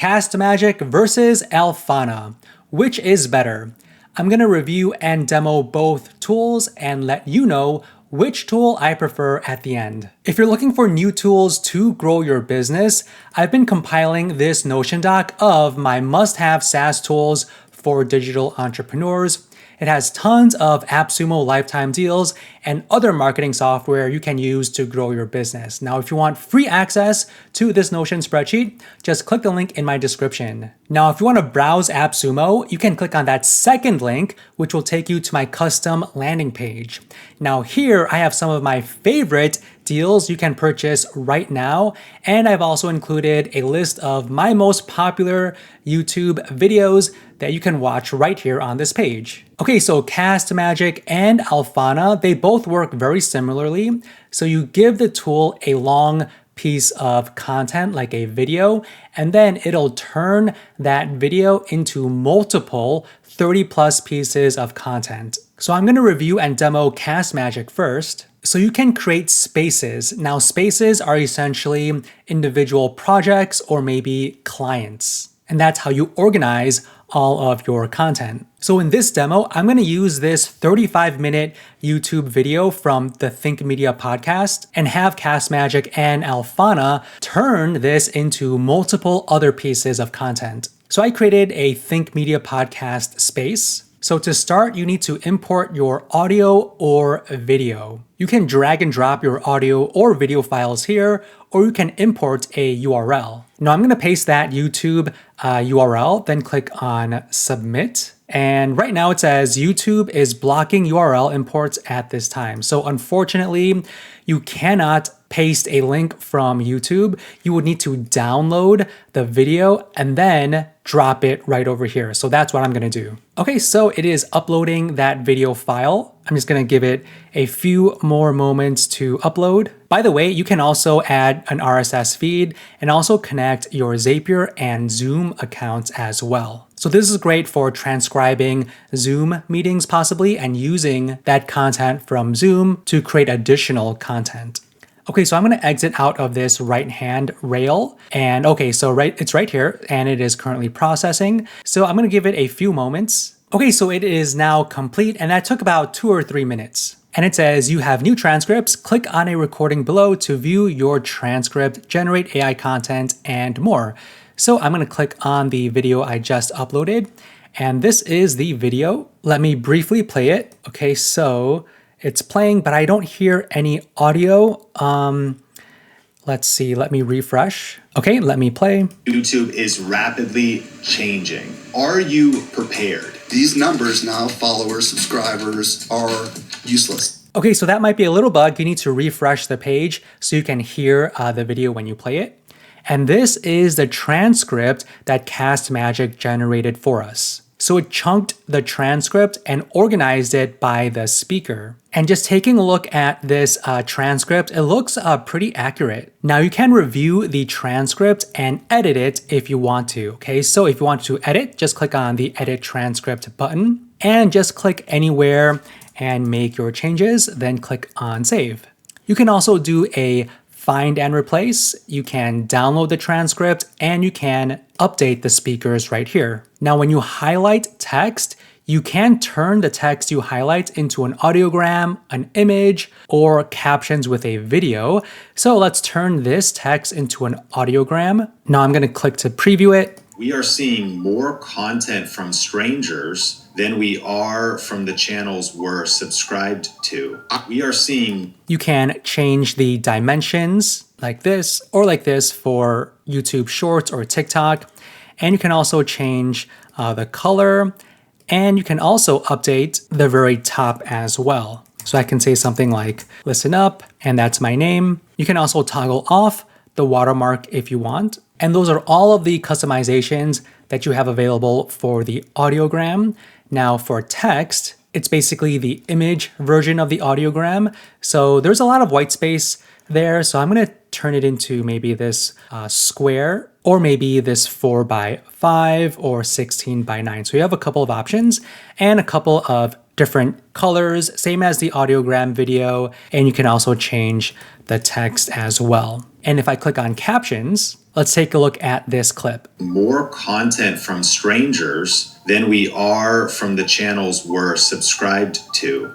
Castmagic versus Alphana. Which is better? I'm going to review and demo both tools and let you know which tool I prefer at the end. If you're looking for new tools to grow your business, I've been compiling this Notion doc of my must-have SaaS tools for digital entrepreneurs. It has tons of AppSumo lifetime deals and other marketing software you can use to grow your business. Now, if you want free access to this Notion spreadsheet, just click the link in my description. Now, if you want to browse AppSumo, you can click on that second link, which will take you to my custom landing page. Now, here I have some of my favorite deals you can purchase right now, and I've also included a list of my most popular YouTube videos that you can watch right here on this page. Okay, so Castmagic and Alphana, they both work very similarly. So you give the tool a long piece of content like a video, and then it'll turn that video into multiple 30 plus pieces of content. So I'm going to review and demo Castmagic first. So you can create spaces. Now, spaces are essentially individual projects or maybe clients. And that's how you organize all of your content. So in this demo, I'm going to use this 35-minute YouTube video from the Think Media podcast and have Castmagic and Alphana turn this into multiple other pieces of content. So I created a Think Media podcast space. So to start, you need to import your audio or video. You can drag and drop your audio or video files here, or you can import a URL. Now I'm going to paste that YouTube URL, then click on Submit. And right now it says YouTube is blocking URL imports at this time. So unfortunately, you cannot paste a link from YouTube. You would need to download the video and then drop it right over here. So that's what I'm going to do. Okay, so it is uploading that video file. I'm just going to give it a few more moments to upload. By the way, you can also add an RSS feed and also connect your Zapier and Zoom accounts as well. So this is great for transcribing Zoom meetings possibly and using that content from Zoom to create additional content. Okay, so I'm going to exit out of this right-hand rail. And okay, so it's right here and it is currently processing. So I'm going to give it a few moments. Okay, so it is now complete and that took about 2 or 3 minutes. And it says you have new transcripts. Click on a recording below to view your transcript, generate AI content, and more. So I'm going to click on the video I just uploaded. And this is the video. Let me briefly play it. Okay, so it's playing, but I don't hear any audio. Let's see, let me refresh. Okay, let me play. YouTube is rapidly changing. Are you prepared? These numbers now, followers, subscribers, are useless. Okay, so that might be a little bug. You need to refresh the page so you can hear the video when you play it. And this is the transcript that Castmagic generated for us. So it chunked the transcript and organized it by the speaker. And just taking a look at this transcript, it looks pretty accurate. Now you can review the transcript and edit it if you want to. Okay, so if you want to edit, just click on the Edit Transcript button and just click anywhere and make your changes, then click on Save. You can also do a find and replace. You can download the transcript and you can update the speakers right here. Now, when you highlight text, you can turn the text you highlight into an audiogram, an image, or captions with a video. So let's turn this text into an audiogram. Now I'm going to click to preview it. We are seeing more content from strangers than we are from the channels we're subscribed to. We are seeing... You can change the dimensions like this or like this for YouTube Shorts or TikTok. And you can also change the color. And you can also update the very top as well. So I can say something like, listen up, and that's my name. You can also toggle off the watermark if you want. And those are all of the customizations that you have available for the audiogram. Now for text, it's basically the image version of the audiogram. So there's a lot of white space there. So I'm going to turn it into maybe this square, or maybe this 4 by 5 or 16 by 9. So you have a couple of options and a couple of different colors, same as the audiogram video, and you can also change the text as well. And if I click on captions, let's take a look at this clip. More content from strangers than we are from the channels we're subscribed to.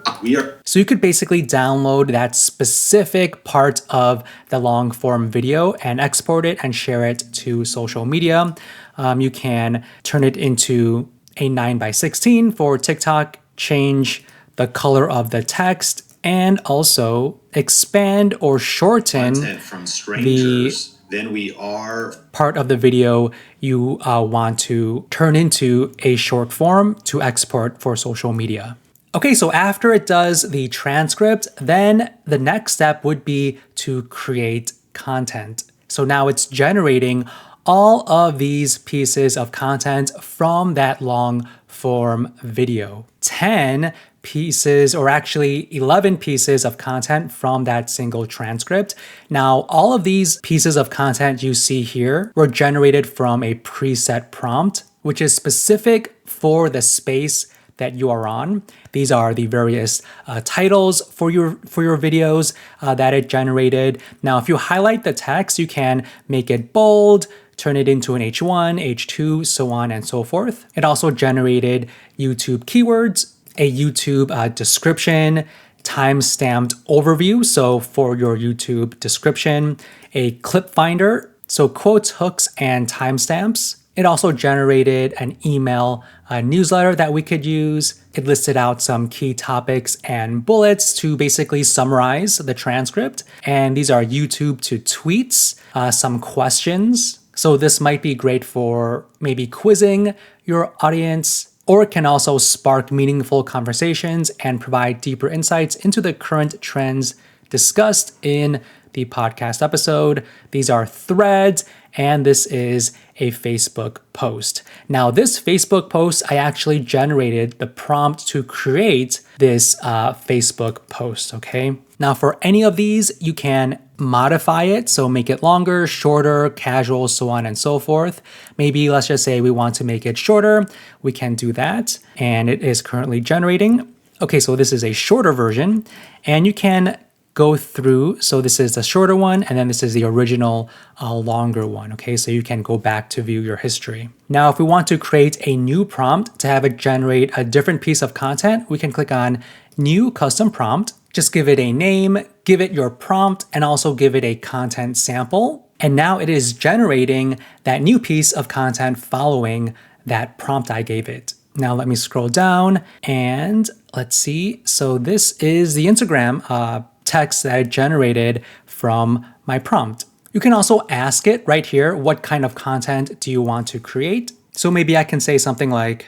So you could basically download that specific part of the long form video and export it and share it to social media. You can turn it into a 9:16 for TikTok, change the color of the text, and also expand or shorten from strangers than we are part of the video you want to turn into a short form to export for social media. Okay, so after it does the transcript, then the next step would be to create content. So now it's generating all of these pieces of content from that long form video. 10 pieces, or actually 11 pieces of content from that single transcript. Now, all of these pieces of content you see here were generated from a preset prompt, which is specific for the space that you are on. These are the various titles for your videos that it generated. Now, if you highlight the text, you can make it bold, turn it into an H1, H2, so on and so forth. It also generated YouTube keywords, a YouTube description, time-stamped overview, so for your YouTube description, a clip finder, so quotes, hooks, and timestamps. It also generated an email newsletter that we could use. It listed out some key topics and bullets to basically summarize the transcript. And these are YouTube to tweets, some questions. So this might be great for maybe quizzing your audience, or it can also spark meaningful conversations and provide deeper insights into the current trends discussed in the podcast episode. These are threads, and this is a Facebook post. Now, this Facebook post, I actually generated the prompt to create this Facebook post, okay? Now, for any of these, you can modify it, so make it longer, shorter, casual, so on and so forth. Maybe let's just say we want to make it shorter. We can do that, and it is currently generating. Okay, so this is a shorter version, and you can go through. So this is the shorter one, and then this is the original longer one. Okay, so you can go back to view your history. Now, if we want to create a new prompt to have it generate a different piece of content, we can click on New Custom Prompt. Just give it a name, give it your prompt, and also give it a content sample. And now it is generating that new piece of content following that prompt I gave it. Now let me scroll down and let's see. So this is the Instagram text that I generated from my prompt. You can also ask it right here, what kind of content do you want to create? So maybe I can say something like,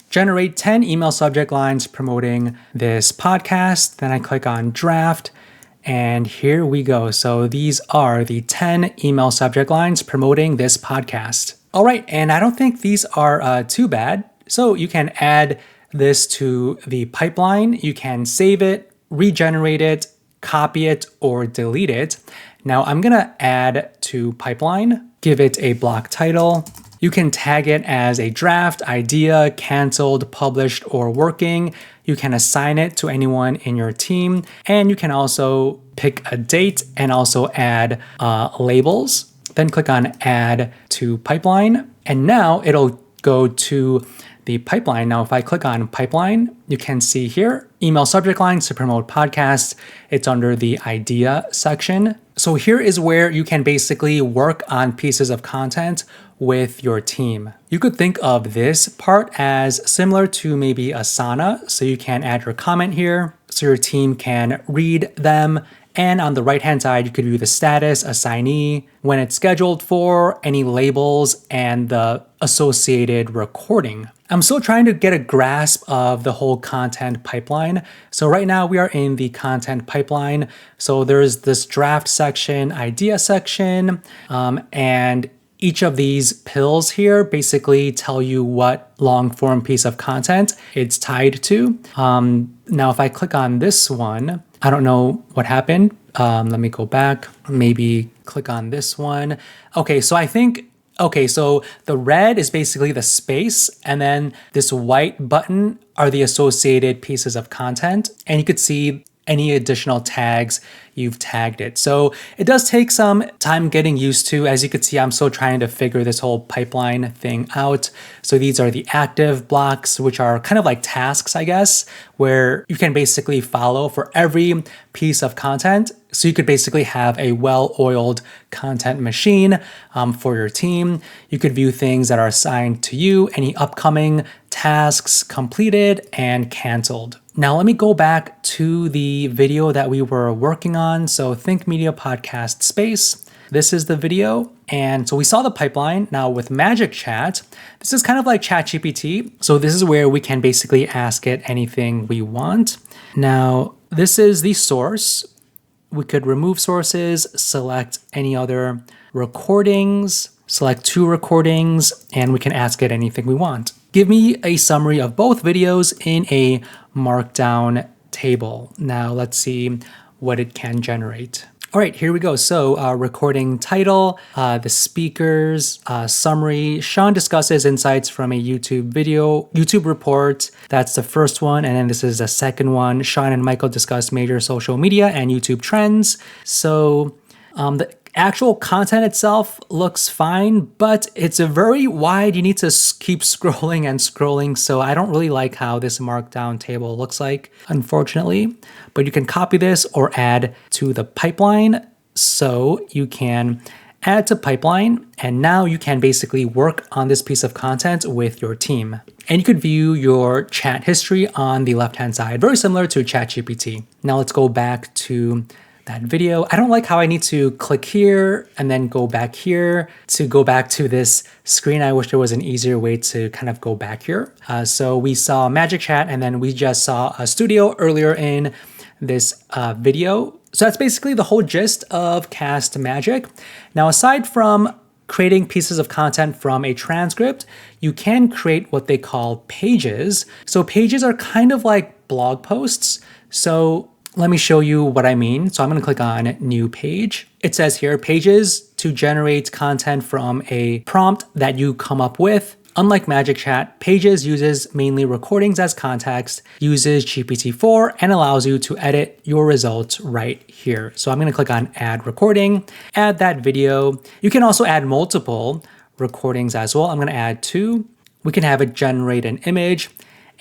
generate 10 email subject lines promoting this podcast. Then I click on draft, and here we go. So these are the 10 email subject lines promoting this podcast. All right, and I don't think these are too bad. So you can add this to the pipeline. You can save it, regenerate it, copy it, or delete it. Now I'm gonna add to pipeline, give it a block title. You can tag it as a draft, idea, canceled, published, or working. You can assign it to anyone in your team, and you can also pick a date and also add labels. Then click on add to pipeline, and now it'll go to the pipeline. Now, if I click on pipeline, you can see here, email subject lines to promote podcasts. It's under the idea section. So here is where you can basically work on pieces of content with your team. You could think of this part as similar to maybe Asana. So you can add your comment here so your team can read them. And on the right-hand side, you could view the status, assignee, when it's scheduled for, any labels, and the associated recording. I'm still trying to get a grasp of the whole content pipeline. So right now we are in the content pipeline. So there's this draft section, idea section, and each of these pills here basically tell you what long form piece of content it's tied to. Now, if I click on this one, I don't know what happened. Let me go back, maybe click on this one. Okay, so I think Okay, so the red is basically the space, and then this white button are the associated pieces of content, and you could see any additional tags you've tagged it. So it does take some time getting used to. As you can see, I'm still trying to figure this whole pipeline thing out. So these are the active blocks, which are kind of like tasks, I guess, where you can basically follow for every piece of content. So you could basically have a well-oiled content machine for your team. You could view things that are assigned to you, any upcoming tasks completed and canceled. Now let me go back to the video that we were working on. So Think Media Podcast Space. This is the video. And so we saw the pipeline. Now with Magic Chat, this is kind of like ChatGPT. So this is where we can basically ask it anything we want. Now this is the source. We could remove sources, select any other recordings, select 2 recordings, and we can ask it anything we want. Give me a summary of both videos in a markdown table. Now let's see what it can generate. All right, here we go. So recording title, the speakers, summary. Sean discusses insights from a YouTube report. That's the first one. And then this is the second one. Sean and Michael discuss major social media and YouTube trends. So the actual content itself looks fine, but it's a very wide. You need to keep scrolling and scrolling. So I don't really like how this markdown table looks like, unfortunately. But you can copy this or add to the pipeline. So you can add to pipeline, and now you can basically work on this piece of content with your team. And you could view your chat history on the left-hand side, very similar to ChatGPT. Now let's go back to that video. I don't like how I need to click here and then go back here to go back to this screen. I wish there was an easier way to kind of go back here. So we saw Magic Chat, and then we just saw a studio earlier in this video. So that's basically the whole gist of Castmagic. Now, aside from creating pieces of content from a transcript, you can create what they call pages. So pages are kind of like blog posts. So let me show you what I mean. So I'm going to click on new page. It says here, pages to generate content from a prompt that you come up with. Unlike Magic Chat, Pages uses mainly recordings as context, uses GPT-4, and allows you to edit your results right here. So I'm going to click on Add Recording, add that video. You can also add multiple recordings as well. I'm going to add 2. We can have it generate an image,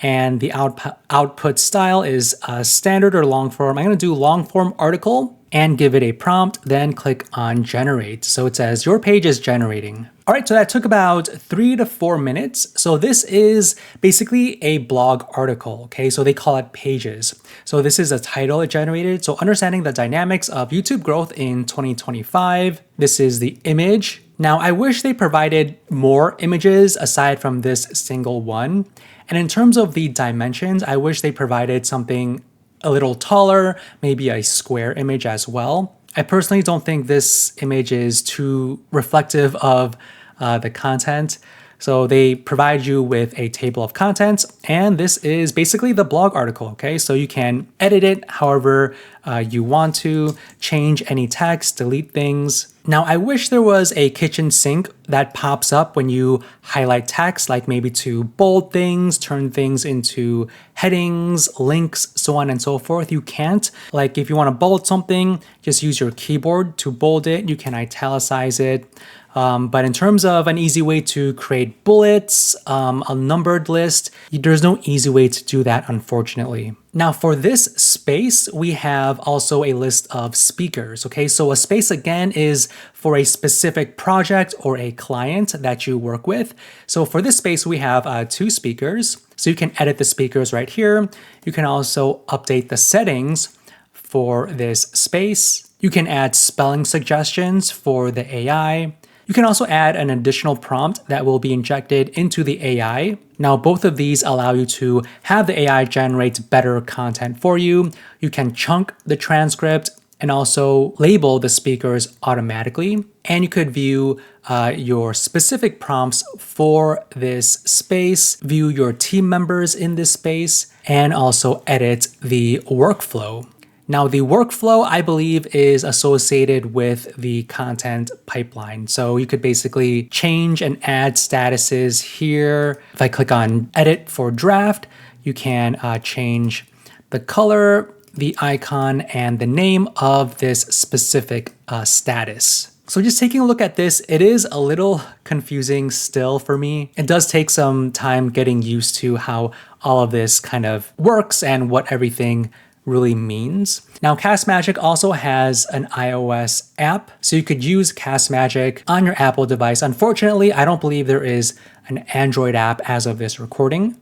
and the output style is standard or long form. I'm going to do long form article and give it a prompt, then click on generate. So it says your page is generating. All right, so that took about 3 to 4 minutes. So this is basically a blog article, okay? So they call it pages. So this is a title it generated. So understanding the dynamics of YouTube growth in 2025. This is the image. Now, I wish they provided more images aside from this single one. And in terms of the dimensions, I wish they provided something a little taller, maybe a square image as well. I personally don't think this image is too reflective of the content. So they provide you with a table of contents, and this is basically the blog article, okay? So you can edit it however you want to, change any text, delete things. Now, I wish there was a kitchen sink that pops up when you highlight text, like maybe to bold things, turn things into headings, links, so on and so forth. You can't. Like if you want to bold something, just use your keyboard to bold it. You can italicize it. But in terms of an easy way to create bullets, a numbered list, there's no easy way to do that, unfortunately. Now for this space, we have also a list of speakers, okay? So a space again is for a specific project or a client that you work with. So for this space, we have 2 speakers. So you can edit the speakers right here. You can also update the settings for this space. You can add spelling suggestions for the AI. You can also add an additional prompt that will be injected into the AI. Now, both of these allow you to have the AI generate better content for you. You can chunk the transcript and also label the speakers automatically. And you could view your specific prompts for this space, view your team members in this space, and also edit the workflow. Now, the workflow, I believe, is associated with the content pipeline. So you could basically change and add statuses here. If I click on edit for draft, you can change the color, the icon, and the name of this specific status. So just taking a look at this, it is a little confusing still for me. It does take some time getting used to how all of this kind of works and what everything really means. Now, Castmagic also has an iOS app, so you could use Castmagic on your Apple device. Unfortunately, I don't believe there is an Android app as of this recording.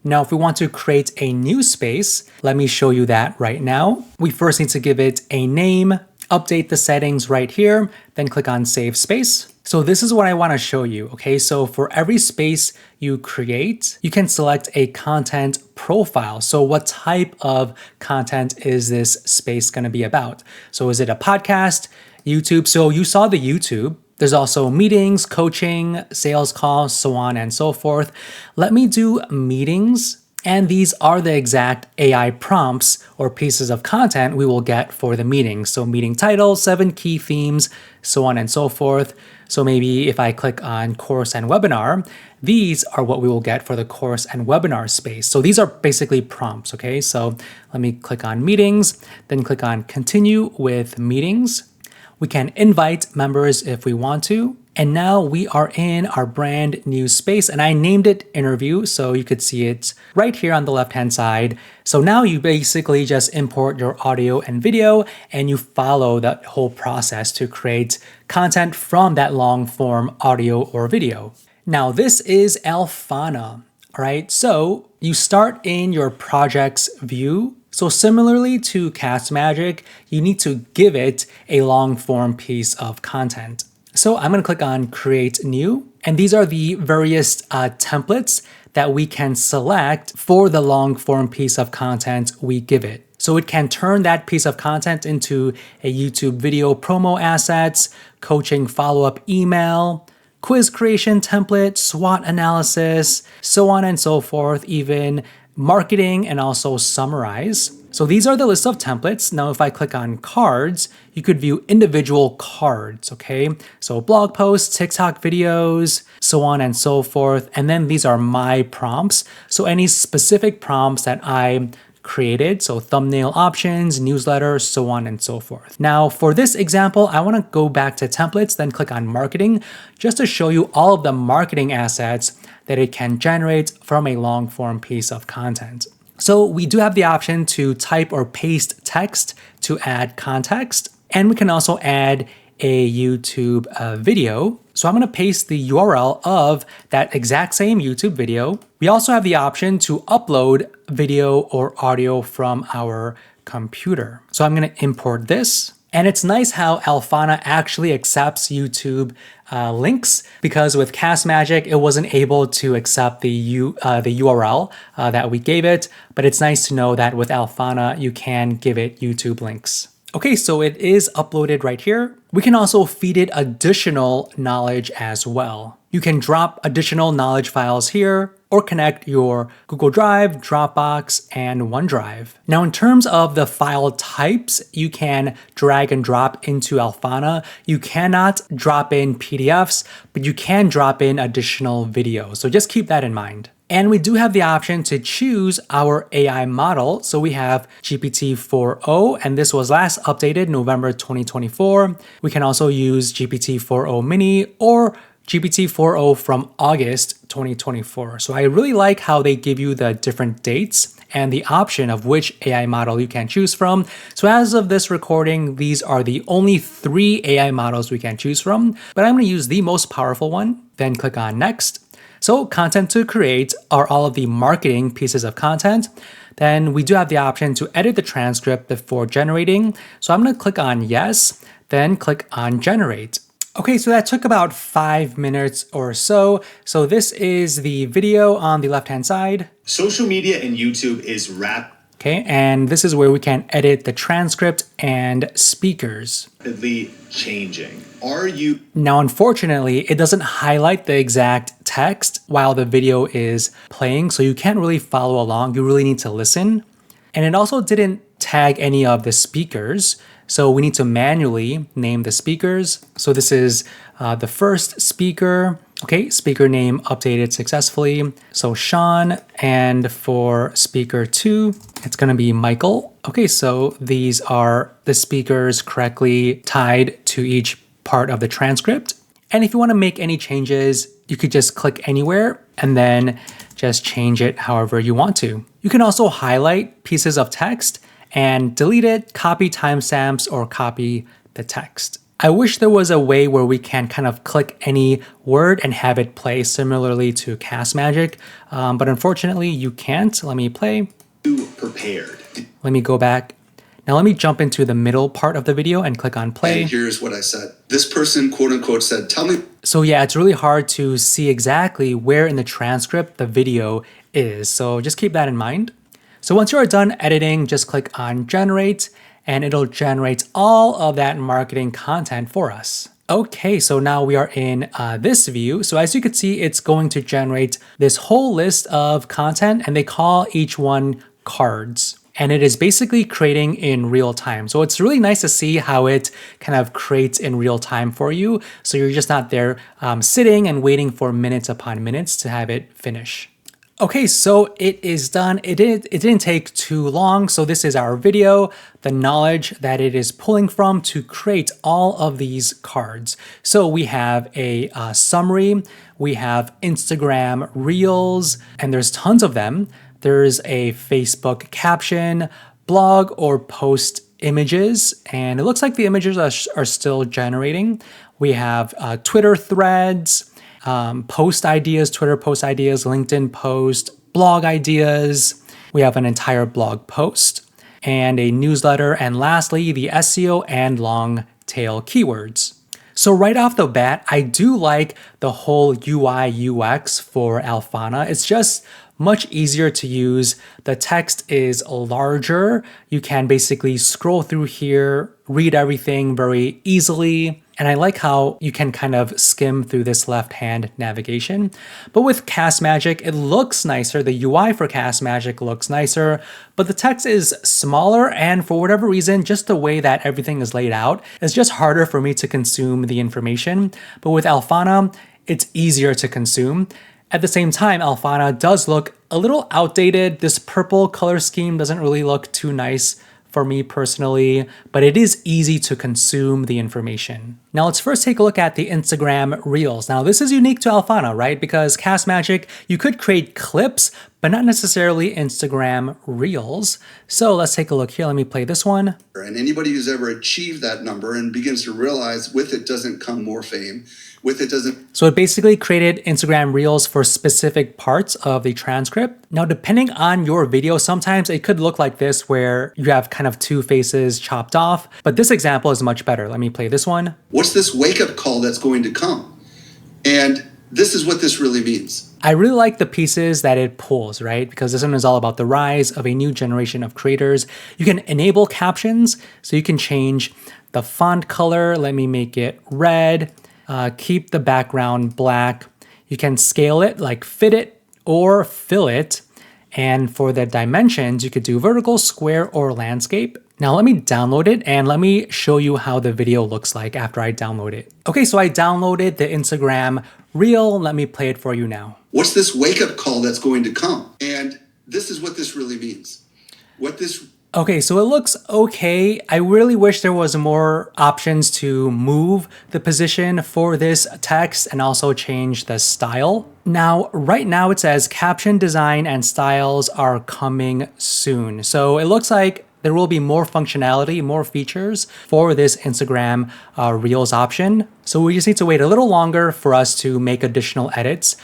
Now, if we want to create a new space, let me show you that right now. We first need to give it a name, update the settings right here, then click on Save Space. So this is what I want to show you, okay? So for every space you create, you can select a content profile. So what type of content is this space going to be about? So is it a podcast, YouTube? So you saw the YouTube. There's also meetings, coaching, sales calls, so on and so forth. Let me do meetings. And these are the exact AI prompts or pieces of content we will get for the meeting. So meeting title, 7 key themes, so on and so forth. So maybe if I click on course and webinar, these are what we will get for the course and webinar space. So these are basically prompts, okay? So let me click on meetings, then click on continue with meetings. We can invite members if we want to. And now we are in our brand new space, and I named it interview, so you could see it right here on the left-hand side. So now you basically just import your audio and video, and you follow that whole process to create content from that long form audio or video. Now this is Alphana, all right? So you start in your projects view. So similarly to Castmagic, you need to give it a long form piece of content. So I'm going to click on Create New, and these are the various templates that we can select for the long form piece of content we give it. So it can turn that piece of content into a YouTube video promo assets, coaching follow-up email, quiz creation template, SWOT analysis, so on and so forth, even marketing and also summarize. So these are the list of templates. Now, if I click on cards, you could view individual cards, okay? So blog posts, TikTok videos, so on and so forth. And then these are my prompts. So any specific prompts that I created, so thumbnail options, newsletter, so on and so forth. Now, for this example, I want to go back to templates, then click on marketing, just to show you all of the marketing assets that it can generate from a long form piece of content. So we do have the option to type or paste text to add context, and we can also add a YouTube video. So I'm going to paste the URL of that exact same YouTube video. We also have the option to upload video or audio from our computer. So I'm going to import this. And it's nice how Alphana actually accepts YouTube links, because with Castmagic, it wasn't able to accept the URL that we gave it. But it's nice to know that with Alphana, you can give it YouTube links. Okay, so it is uploaded right here. We can also feed it additional knowledge as well. You can drop additional knowledge files here or connect your Google Drive, Dropbox, and OneDrive. Now, in terms of the file types, you can drag and drop into Alphana. You cannot drop in PDFs, but you can drop in additional videos. So just keep that in mind. And we do have the option to choose our AI model. So we have GPT-4o, and this was last updated November 2024. We can also use GPT-4o mini or GPT-4o from August 2024. So I really like how they give you the different dates and the option of which AI model you can choose from. So as of this recording, these are the only 3 AI models we can choose from, but I'm going to use the most powerful one, then click on Next. So content to create are all of the marketing pieces of content. Then we do have the option to edit the transcript before generating. So I'm going to click on Yes, then click on Generate. Okay, so that took about 5 minutes or so. So this is the video on the left-hand side. Social media and YouTube is Okay, and this is where we can edit the transcript and speakers. rapidly changing. Now, unfortunately, it doesn't highlight the exact text while the video is playing, so you can't really follow along. You really need to listen. And it also didn't tag any of the speakers. So we need to manually name the speakers. So this is the first speaker. Okay, speaker name updated successfully. So Sean, and for speaker 2, it's gonna be Michael. Okay, so these are the speakers correctly tied to each part of the transcript. And if you wanna make any changes, you could just click anywhere and then just change it however you want to. You can also highlight pieces of text and delete it, copy timestamps, or copy the text. I wish there was a way where we can kind of click any word and have it play similarly to Castmagic, but unfortunately you can't. Let me play. Prepared. Let me go back. Now let me jump into the middle part of the video and click on play. And here's what I said. This person, quote unquote, said, tell me. So yeah, it's really hard to see exactly where in the transcript the video is. So just keep that in mind. So once you are done editing, just click on generate and it'll generate all of that marketing content for us. Okay, so now we are in this view. So as you can see, it's going to generate this whole list of content and they call each one cards. And it is basically creating in real time. So it's really nice to see how it kind of creates in real time for you. So you're just not there sitting and waiting for minutes upon minutes to have it finish. Okay, so it is done. It didn't take too long. So this is our video, the knowledge that it is pulling from to create all of these cards. So we have a summary, we have Instagram Reels, and there's tons of them. There's a Facebook caption, blog or post images, and it looks like the images are still generating. We have Twitter threads, post ideas, Twitter post ideas, LinkedIn post, blog ideas. We have an entire blog post and a newsletter. And lastly, the SEO and long tail keywords. So right off the bat, I do like the whole UI UX for Alphana. It's just much easier to use. The text is larger. You can basically scroll through here, read everything very easily. And I like how you can kind of skim through this left-hand navigation. But with Castmagic, it looks nicer. The UI for Castmagic looks nicer, but the text is smaller. And for whatever reason, just the way that everything is laid out, it's just harder for me to consume the information. But with Alphana, it's easier to consume. At the same time, Alphana does look a little outdated. This purple color scheme doesn't really look too nice for me personally, but it is easy to consume the information. Now let's first take a look at the Instagram Reels. Now this is unique to Alphana, right? Because Castmagic, you could create clips, but not necessarily Instagram Reels. So let's take a look here. Let me play this one. And anybody who's ever achieved that number and begins to realize with it doesn't come more fame, with it doesn't. So it basically created Instagram Reels for specific parts of the transcript. Now, depending on your video, sometimes it could look like this where you have kind of two faces chopped off, but this example is much better. Let me play this one. What's this wake-up call that's going to come? And this is what this really means. I really like the pieces that it pulls, right? Because this one is all about the rise of a new generation of creators. You can enable captions, so you can change the font color. Let me make it red. Keep the background black. You can scale it, like fit it or fill it. And for the dimensions, you could do vertical, square, or landscape. Now let me download it and let me show you how the video looks like after I download it. Okay, so I downloaded the Instagram Reel. Let me play it for you now. What's this wake-up call that's going to come? And this is what this really means. Okay, so it looks okay. I really wish there was more options to move the position for this text and also change the style. Now, right now it says caption design and styles are coming soon. So it looks like there will be more functionality, more features for this Instagram Reels option. So we just need to wait a little longer for us to make additional edits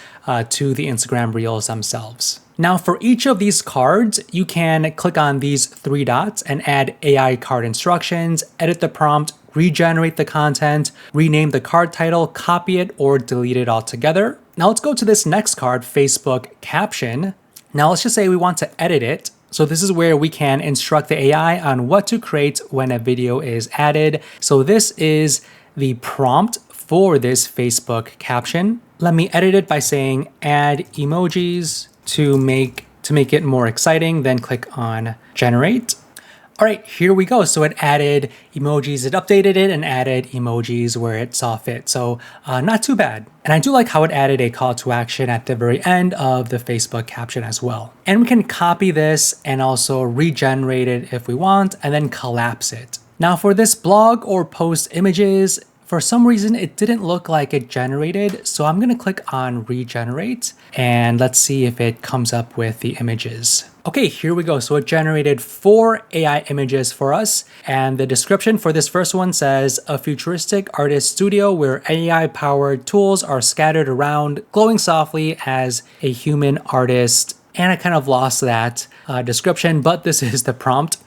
to the Instagram Reels themselves. Now for each of these cards, you can click on these three dots and add AI card instructions, edit the prompt, regenerate the content, rename the card title, copy it, or delete it altogether. Now let's go to this next card, Facebook caption. Now let's just say we want to edit it. So this is where we can instruct the AI on what to create when a video is added. So this is the prompt for this Facebook caption. Let me edit it by saying add emojis to make it more exciting, then click on generate. All right, here we go. So it added emojis, it updated it and added emojis where it saw fit. So not too bad. And I do like how it added a call to action at the very end of the Facebook caption as well. And we can copy this and also regenerate it if we want, and then collapse it. Now for this blog or post images, for some reason it didn't look like it generated. So I'm gonna click on regenerate and let's see if it comes up with the images. Okay, here we go. So it generated 4 AI images for us. And the description for this first one says, a futuristic artist studio where AI-powered tools are scattered around, glowing softly as a human artist. And I kind of lost that description, but this is the prompt.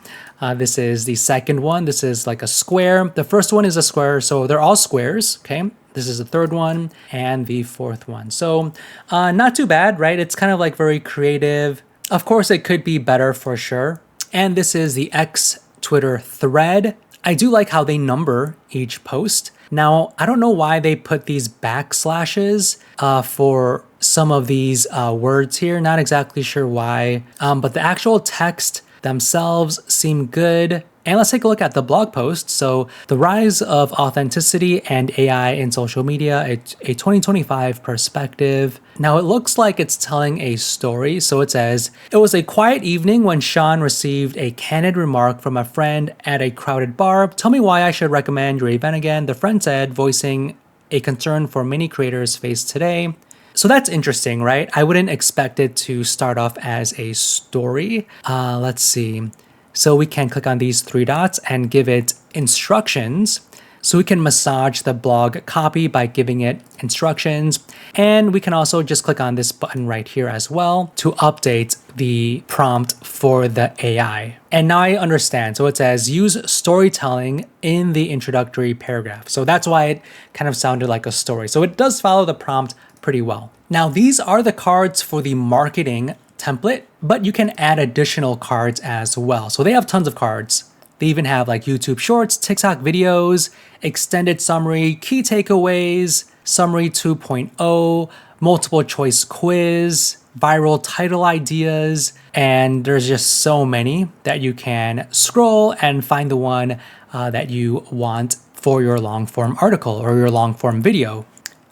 This is the second one. This is like a square. The first one is a square, so they're all squares, okay? This is the third one and the fourth one. So not too bad, right? It's kind of like very creative. Of course, it could be better for sure. And this is the X Twitter thread. I do like how they number each post. Now, I don't know why they put these backslashes for some of these words here. Not exactly sure why, but the actual text themselves seem good. And let's take a look at the blog post. So the rise of authenticity and AI in social media, a 2025 perspective. Now it looks like it's telling a story. So it says, it was a quiet evening when Sean received a candid remark from a friend at a crowded bar. Tell me why I should recommend your event again. The friend said, voicing a concern for many creators face today. So that's interesting, right? I wouldn't expect it to start off as a story. Let's see. So we can click on these 3 dots and give it instructions. So we can massage the blog copy by giving it instructions. And we can also just click on this button right here as well to update the prompt for the AI. And now I understand. So it says use storytelling in the introductory paragraph. So that's why it kind of sounded like a story. So it does follow the prompt pretty well. Now these are the cards for the marketing template, but you can add additional cards as well. So they have tons of cards. They even have like YouTube Shorts, TikTok videos, extended summary, key takeaways, summary 2.0, multiple choice quiz, viral title ideas, and there's just so many that you can scroll and find the one that you want for your long form article or your long form video.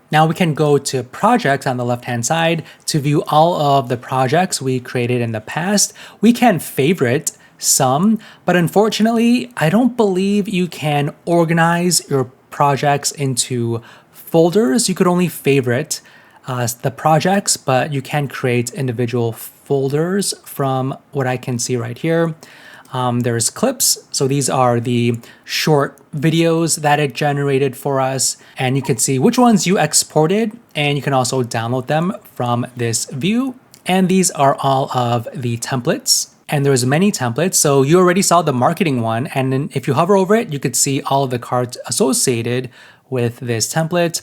Now we can go to projects on the left-hand side to view all of the projects we created in the past. We can favorite some, but unfortunately, I don't believe you can organize your projects into folders. You could only favorite the projects, but you can create individual folders from what I can see right here. There's clips. So these are the short videos that it generated for us. And you can see which ones you exported, and you can also download them from this view. And these are all of the templates. And there's many templates. So you already saw the marketing one. And then if you hover over it, you could see all of the cards associated with this template.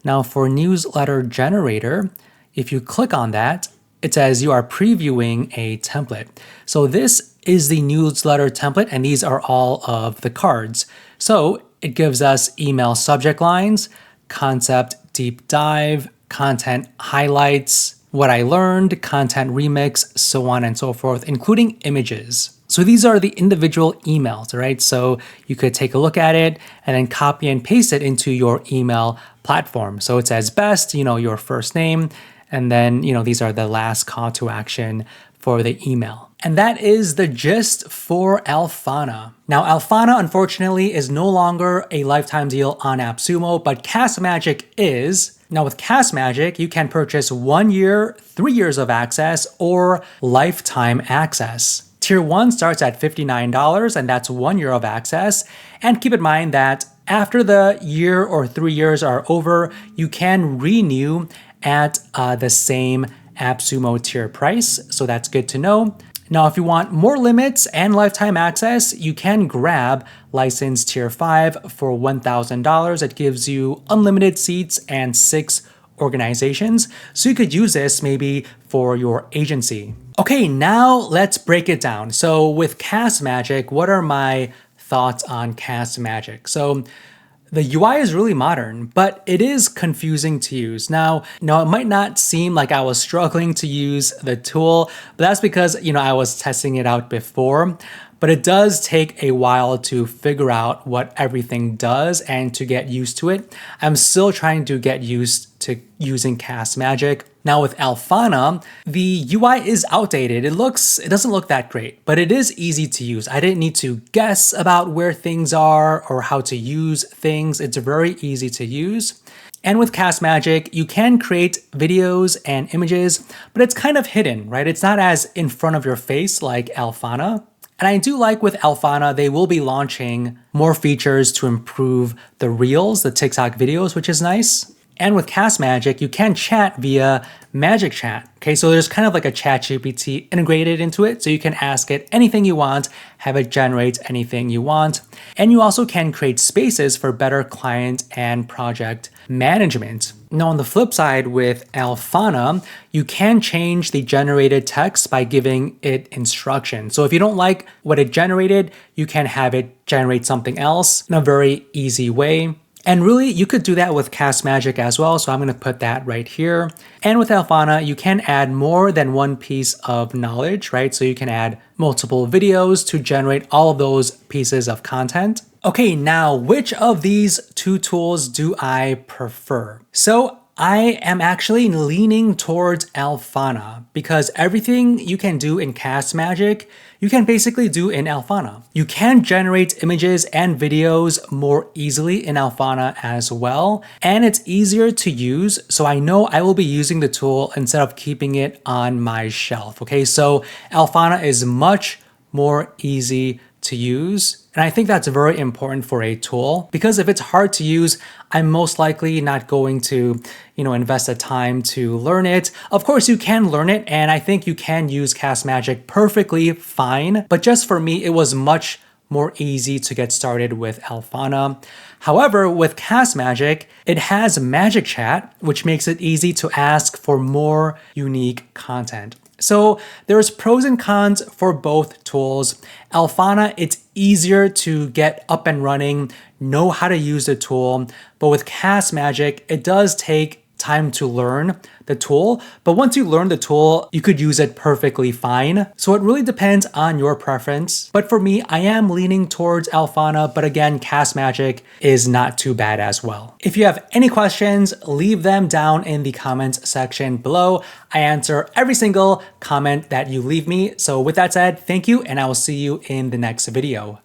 Now for newsletter generator, if you click on that, it says you are previewing a template. So this is the newsletter template, and these are all of the cards. So it gives us email subject lines, concept deep dive, content highlights, what I learned, content remix, so on and so forth, including images. So these are the individual emails, right? So you could take a look at it and then copy and paste it into your email platform. So it says best, your first name, and then, these are the last call to action for the email. And that is the gist for Alphana. Now, Alphana, unfortunately, is no longer a lifetime deal on AppSumo, but Castmagic is. Now, with Castmagic, you can purchase 1 year, 3 years of access, or lifetime access. Tier 1 starts at $59, and that's 1 year of access. And keep in mind that after the year or 3 years are over, you can renew at the same AppSumo tier price. So that's good to know. Now, if you want more limits and lifetime access, you can grab license tier 5 for $1,000. It gives you unlimited seats and 6 organizations. So you could use this maybe for your agency. Okay, now let's break it down. So with Castmagic, what are my thoughts on Castmagic? So The UI is really modern, but it is confusing to use. Now, it might not seem like I was struggling to use the tool, but that's because, I was testing it out before. But it does take a while to figure out what everything does and to get used to it. I'm still trying to get used to using Castmagic. Now with Alphana, the UI is outdated. It doesn't look that great, but it is easy to use. I didn't need to guess about where things are or how to use things. It's very easy to use. And with Castmagic, you can create videos and images, but it's kind of hidden, right? It's not as in front of your face like Alphana. And I do like with Alphana, they will be launching more features to improve the Reels, the TikTok videos, which is nice. And with Castmagic, you can chat via Magic Chat. Okay, so there's kind of like a ChatGPT integrated into it, so you can ask it anything you want, have it generate anything you want. And you also can create spaces for better client and project management. Now, on the flip side with Alphana, you can change the generated text by giving it instructions. So if you don't like what it generated, you can have it generate something else in a very easy way. And really, you could do that with Castmagic as well, so I'm going to put that right here. And with Alphana, you can add more than one piece of knowledge, right? So you can add multiple videos to generate all of those pieces of content. Okay, now which of these two tools do I prefer? So I am actually leaning towards Alphana because everything you can do in Castmagic, you can basically do in Alphana. You can generate images and videos more easily in Alphana as well, and it's easier to use, so I know I will be using the tool instead of keeping it on my shelf, okay? So Alphana is much more easy to use. And I think that's very important for a tool because if it's hard to use, I'm most likely not going to, invest the time to learn it. Of course, you can learn it, and I think you can use Castmagic perfectly fine. But just for me, it was much more easy to get started with Alphana. However, with Castmagic, it has Magic Chat, which makes it easy to ask for more unique content. So there's pros and cons for both tools. Alphana, it's easier to get up and running, know how to use the tool, but with Castmagic, it does take time to learn the tool, but once you learn the tool, you could use it perfectly fine. So it really depends on your preference. But for me, I am leaning towards Alphana, but again, Castmagic is not too bad as well. If you have any questions, leave them down in the comments section below. I answer every single comment that you leave me. So with that said, thank you, and I will see you in the next video.